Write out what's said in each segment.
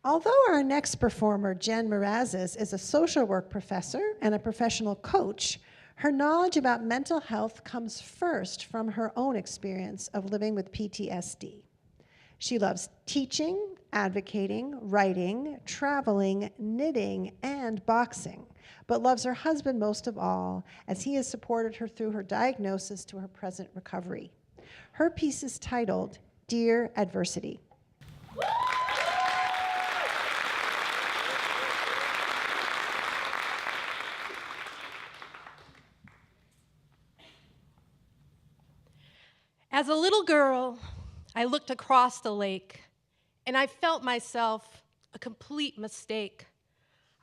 Although our next performer, Jenn Morazes, is a social work professor and a professional coach, her knowledge about mental health comes first from her own experience of living with PTSD. She loves teaching, advocating, writing, traveling, knitting, and boxing, but loves her husband most of all, as he has supported her through her diagnosis to her present recovery. Her piece is titled, Dear Adversity. As a little girl, I looked across the lake, and I felt myself a complete mistake.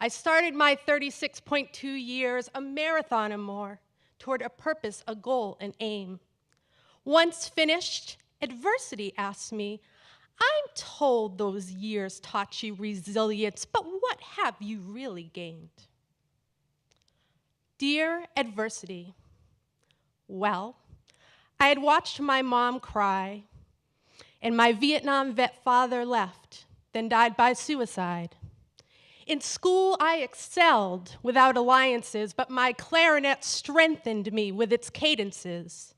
I started my 36.2 years, a marathon or more, toward a purpose, a goal, an aim. Once finished, adversity asked me, I'm told those years taught you resilience, but what have you really gained? Dear adversity, well, I had watched my mom cry, and my Vietnam vet father left, then died by suicide. In school, I excelled without alliances, but my clarinet strengthened me with its cadences.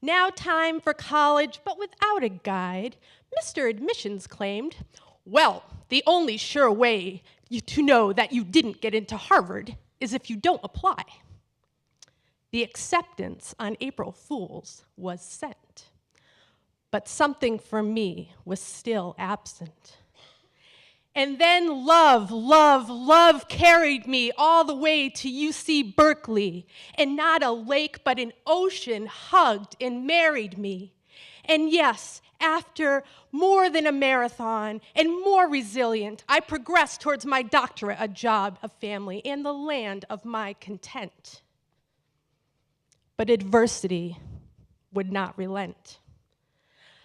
Now time for college, but without a guide, Mr. Admissions claimed, well, the only sure way to know that you didn't get into Harvard is if you don't apply. The acceptance on April Fools was sent, but something for me was still absent. And then love carried me all the way to UC Berkeley, and not a lake but an ocean hugged and married me. And yes, after more than a marathon and more resilient, I progressed towards my doctorate, a job, a family, and the land of my content. But adversity would not relent.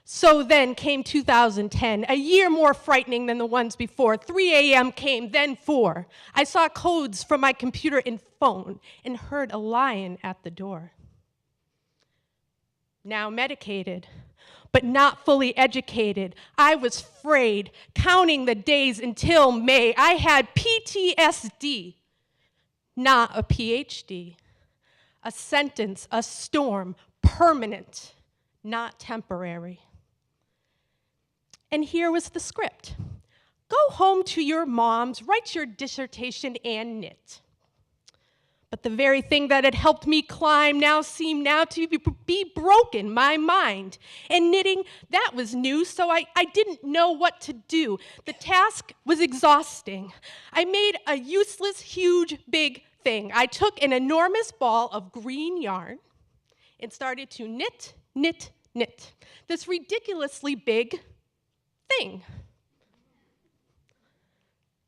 So then came 2010, a year more frightening than the ones before. 3 a.m. came, then 4. I saw codes from my computer and phone and heard a lion at the door. Now medicated, but not fully educated, I was frayed, counting the days until May. I had PTSD, not a PhD. A sentence, a storm, permanent, not temporary. And here was the script. Go home to your moms, write your dissertation, and knit. But the very thing that had helped me climb now seemed now to be broken, my mind. And knitting, that was new, so I didn't know what to do. The task was exhausting. I made a useless, huge, big thing. I took an enormous ball of green yarn and started to knit, knit, knit. This ridiculously big thing.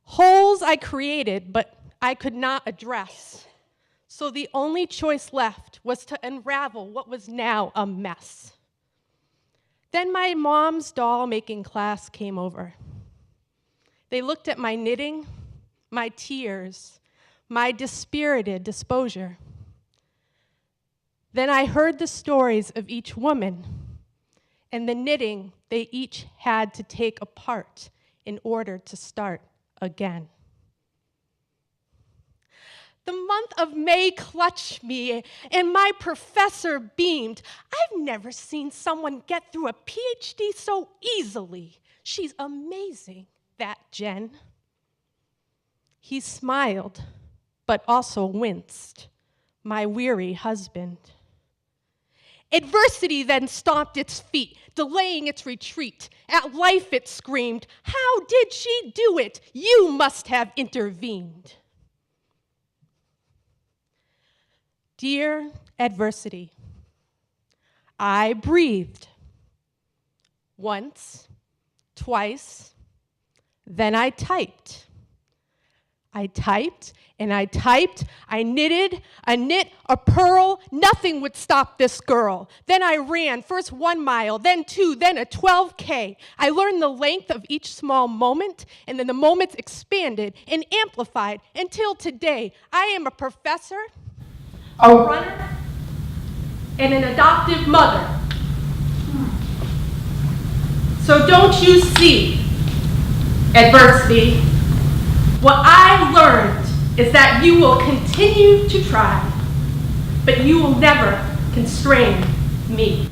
Holes I created, but I could not address. So the only choice left was to unravel what was now a mess. Then my mom's doll-making class came over. They looked at my knitting, my tears, my dispirited disposure. Then I heard the stories of each woman and the knitting they each had to take apart in order to start again. The month of May clutched me, and my professor beamed. I've never seen someone get through a PhD so easily. She's amazing, that Jenn. He smiled, but also winced, my weary husband. Adversity then stomped its feet, delaying its retreat. At life it screamed, how did she do it? You must have intervened. Dear adversity, I breathed. Once, twice, then I typed. I typed and I typed, I knitted, a knit, a purl, nothing would stop this girl. Then I ran, first 1 mile, then 2, then a 12K. I learned the length of each small moment, and then the moments expanded and amplified until today. I am a professor, a runner, and an adoptive mother. So don't you see? adversity, what I learned is that you will continue to try, but you will never constrain me.